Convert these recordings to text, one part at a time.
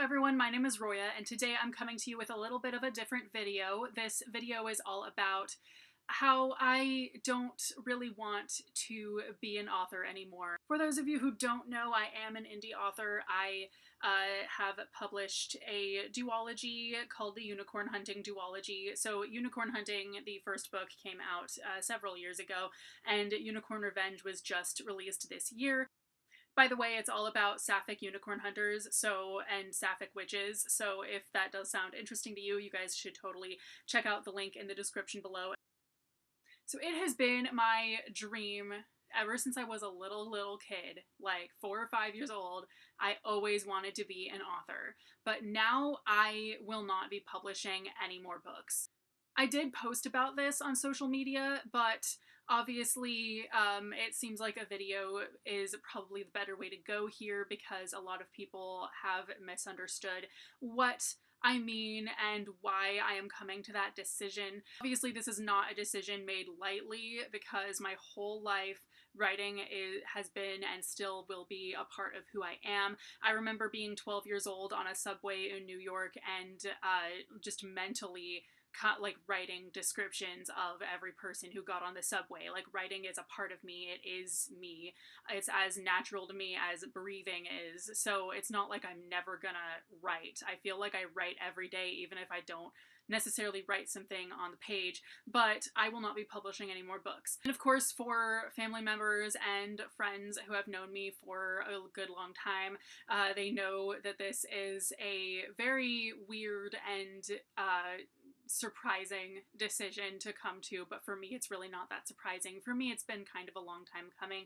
everyone, my name is Roya, and today I'm coming to you with a little bit of a different video. This video is all about how I don't really want to be an author anymore. For those of you who don't know, I am an indie author. I have published a duology called the Unicorn Hunting Duology. So Unicorn Hunting, the first book, came out several years ago, and Unicorn Revenge was just released this year. By the way, it's all about sapphic unicorn hunters, and sapphic witches, so if that does sound interesting to you, you guys should totally check out the link in the description below. So it has been my dream ever since I was a little kid, like 4 or 5 years old. I always wanted to be an author, but now I will not be publishing any more books. I did post about this on social media, but obviously it seems like a video is probably the better way to go here because a lot of people have misunderstood what I mean and why I am coming to that decision. Obviously, this is not a decision made lightly because my whole life writing has been and still will be a part of who I am. I remember being 12 years old on a subway in New York and just mentally writing descriptions of every person who got on the subway. Like, writing is a part of me. It is me. It's as natural to me as breathing is. So it's not like I'm never gonna write. I feel like I write every day, even if I don't necessarily write something on the page, but I will not be publishing any more books. And of course, for family members and friends who have known me for a good long time, they know that this is a very weird and surprising decision to come to, but for me it's really not that surprising. For me it's been kind of a long time coming.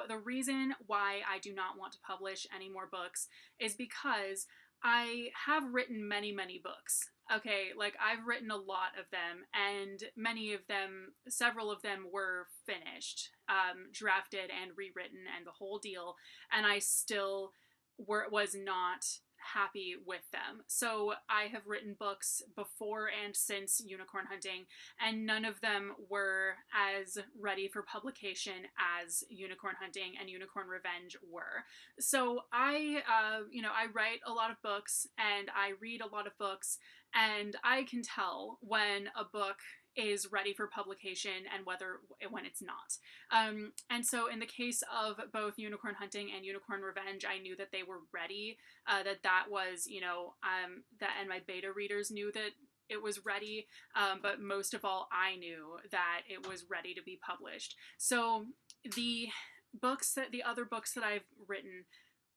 The reason why I do not want to publish any more books is because I have written many books. Okay, like, I've written a lot of them, and several of them were finished, drafted and rewritten and the whole deal, and I still was not happy with them. So I have written books before and since Unicorn Hunting, and none of them were as ready for publication as Unicorn Hunting and Unicorn Revenge were. So I write a lot of books and I read a lot of books, and I can tell when a book is ready for publication and when it's not. And so in the case of both Unicorn Hunting and Unicorn Revenge, I knew that they were ready, that was, and my beta readers knew that it was ready, but most of all, I knew that it was ready to be published. So the other books that I've written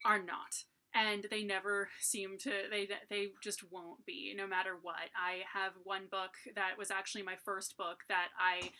are not. And they never seem to, they just won't be, no matter what. I have one book that was actually my first book that I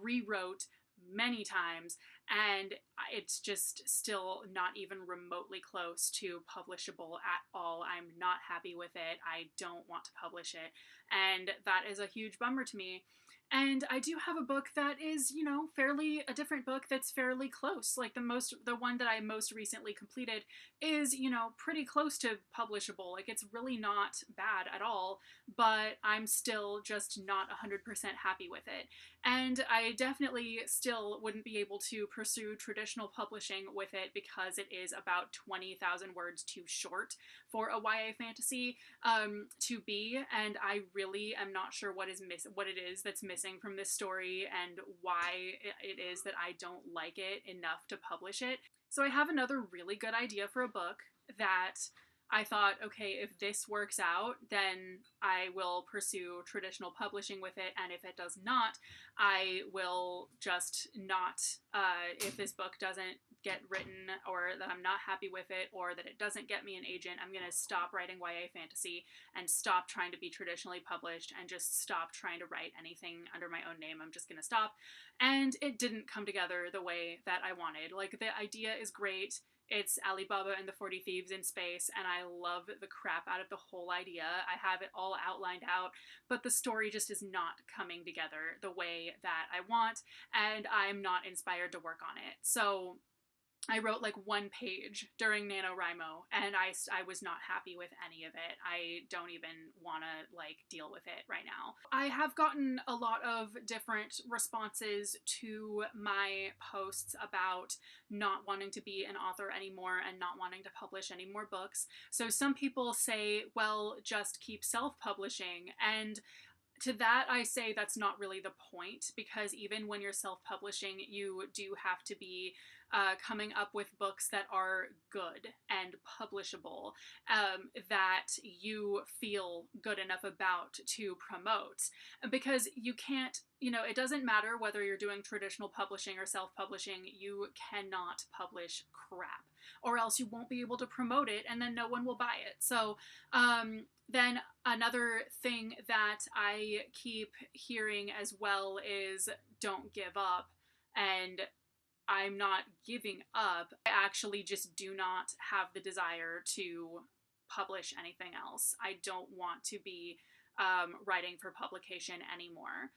rewrote many times, and it's just still not even remotely close to publishable at all. I'm not happy with it. I don't want to publish it, and that is a huge bummer to me. And I do have a book that is, a different book that's fairly close. Like, the one that I most recently completed is, pretty close to publishable. Like, it's really not bad at all, but I'm still just not 100% happy with it. And I definitely still wouldn't be able to pursue traditional publishing with it because it is about 20,000 words too short for a YA fantasy to be, and I really am not sure what it is that's missing from this story and why it is that I don't like it enough to publish it. So I have another really good idea for a book that I thought, okay, if this works out, then I will pursue traditional publishing with it, and if it does not, I will just not, if this book doesn't get written, or that I'm not happy with it, or that it doesn't get me an agent, I'm going to stop writing YA fantasy and stop trying to be traditionally published and just stop trying to write anything under my own name. I'm just going to stop. And it didn't come together the way that I wanted. Like, the idea is great. It's Alibaba and the 40 Thieves in space, and I love the crap out of the whole idea. I have it all outlined out, but the story just is not coming together the way that I want, and I'm not inspired to work on it. So I wrote like one page during NaNoWriMo, and I was not happy with any of it. I don't even want to like deal with it right now. I have gotten a lot of different responses to my posts about not wanting to be an author anymore and not wanting to publish any more books. So some people say, well, just keep self-publishing, and to that, I say that's not really the point, because even when you're self publishing, you do have to be coming up with books that are good and publishable, that you feel good enough about to promote. Because you can't, it doesn't matter whether you're doing traditional publishing or self publishing, you cannot publish crap, or else you won't be able to promote it and then no one will buy it. So, then another thing that I keep hearing as well is don't give up. And I'm not giving up. I actually just do not have the desire to publish anything else. I don't want to be writing for publication anymore.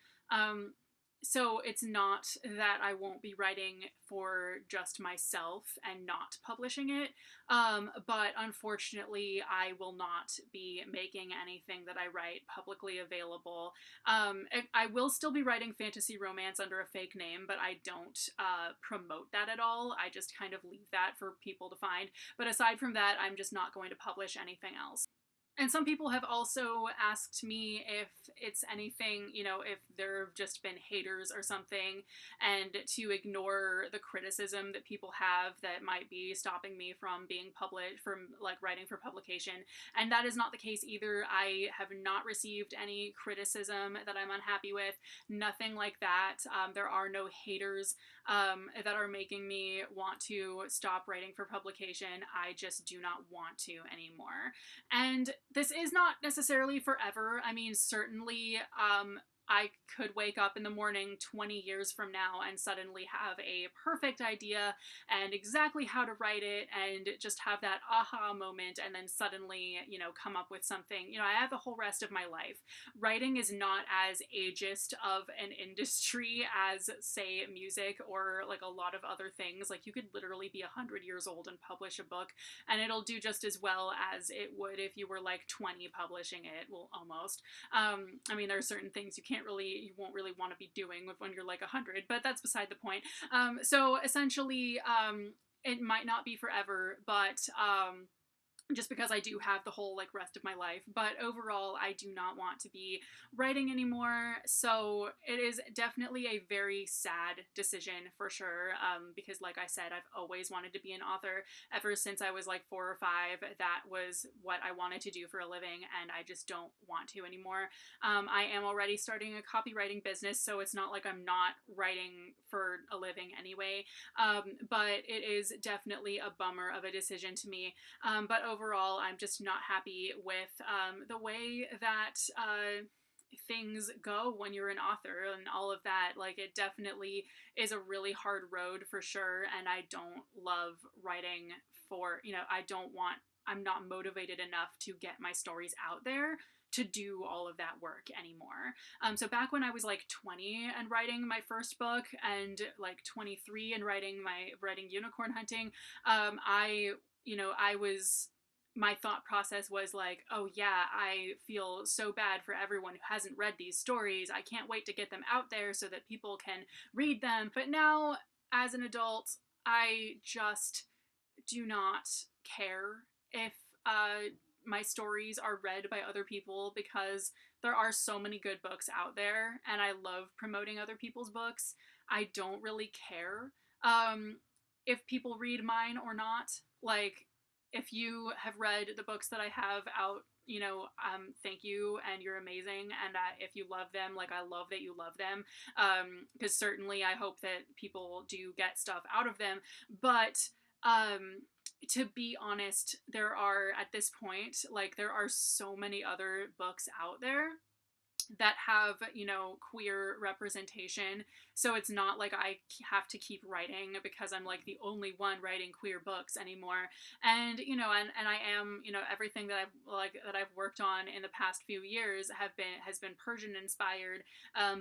So it's not that I won't be writing for just myself and not publishing it, but unfortunately I will not be making anything that I write publicly available. I will still be writing fantasy romance under a fake name, but I don't promote that at all. I just kind of leave that for people to find. But aside from that, I'm just not going to publish anything else. And some people have also asked me if it's anything, if there have just been haters or something, and to ignore the criticism that people have that might be stopping me from being published, from like writing for publication. And that is not the case either. I have not received any criticism that I'm unhappy with, nothing like that. There are no haters that are making me want to stop writing for publication. I just do not want to anymore. And this is not necessarily forever. I mean, certainly, I could wake up in the morning 20 years from now and suddenly have a perfect idea and exactly how to write it and just have that aha moment, and then suddenly, come up with something. I have the whole rest of my life. Writing is not as ageist of an industry as, say, music or like a lot of other things. Like, you could literally be 100 years old and publish a book, and it'll do just as well as it would if you were like 20 publishing it. Well, almost. I mean, there are certain things you won't really want to be doing when you're like 100, but that's beside the point. So essentially, it might not be forever, but just because I do have the whole like rest of my life. But overall, I do not want to be writing anymore. So it is definitely a very sad decision for sure. Because like I said, I've always wanted to be an author ever since I was like 4 or 5. That was what I wanted to do for a living, and I just don't want to anymore. I am already starting a copywriting business, so it's not like I'm not writing for a living anyway. But it is definitely a bummer of a decision to me. But overall, I'm just not happy with the way that things go when you're an author and all of that. Like, it definitely is a really hard road for sure, and I don't love writing for, I'm not motivated enough to get my stories out there to do all of that work anymore. So back when I was like 20 and writing my first book, and like 23 and writing Unicorn Hunting, my thought process was like, oh yeah, I feel so bad for everyone who hasn't read these stories. I can't wait to get them out there so that people can read them. But now, as an adult, I just do not care if my stories are read by other people, because there are so many good books out there, and I love promoting other people's books. I don't really care if people read mine or not. Like, if you have read the books that I have out, thank you, and you're amazing. And if you love them, like, I love that you love them, because certainly I hope that people do get stuff out of them. But to be honest, there are, at this point, like, there are so many other books out there that have, you know, queer representation. So it's not like I have to keep writing because I'm like the only one writing queer books anymore. And, you know, and I am, you know, everything that I've worked on in the past few years has been Persian inspired.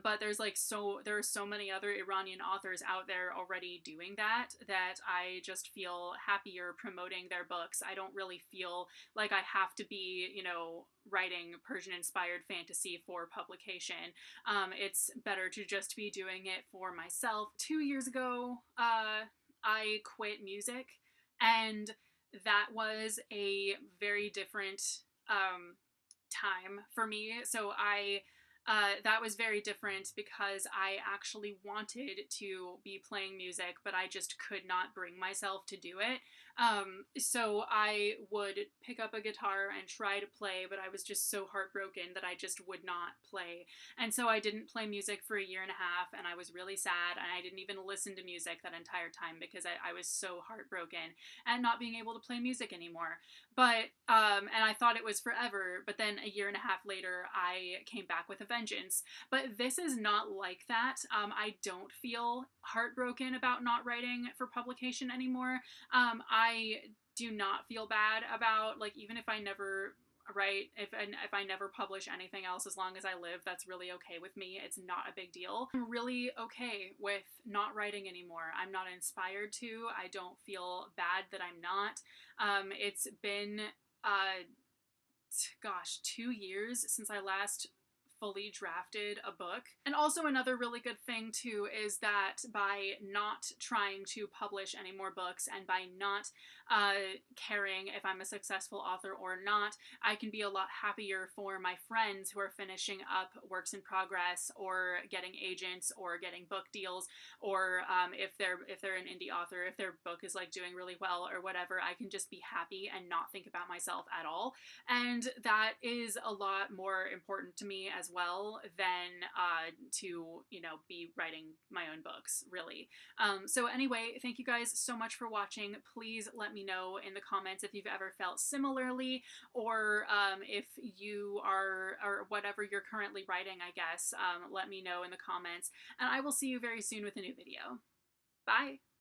But there are so many other Iranian authors out there already doing that I just feel happier promoting their books. I don't really feel like I have to be, you know, writing Persian inspired fantasy for publication. It's better to just be doing it for myself. 2 years ago, I quit music, and that was a very different time for me. So that was very different because I actually wanted to be playing music, but I just could not bring myself to do it. So I would pick up a guitar and try to play, but I was just so heartbroken that I just would not play. And so I didn't play music for a year and a half, and I was really sad, and I didn't even listen to music that entire time because I was so heartbroken and not being able to play music anymore. But and I thought it was forever, but then a year and a half later I came back with a vengeance. But this is not like that. I don't feel heartbroken about not writing for publication anymore. I do not feel bad about, like, even if I never write, if I never publish anything else, as long as I live, that's really okay with me. It's not a big deal. I'm really okay with not writing anymore. I'm not inspired to. I don't feel bad that I'm not. It's been gosh, 2 years since I last fully drafted a book. And also, another really good thing too is that by not trying to publish any more books and by not caring if I'm a successful author or not, I can be a lot happier for my friends who are finishing up works in progress or getting agents or getting book deals, or if they're an indie author, if their book is like doing really well or whatever, I can just be happy and not think about myself at all. And that is a lot more important to me as well than to, you know, be writing my own books, really. So anyway, thank you guys so much for watching. Please let me know in the comments if you've ever felt similarly, or if you are, or whatever you're currently writing, I guess. Let me know in the comments, and I will see you very soon with a new video. Bye!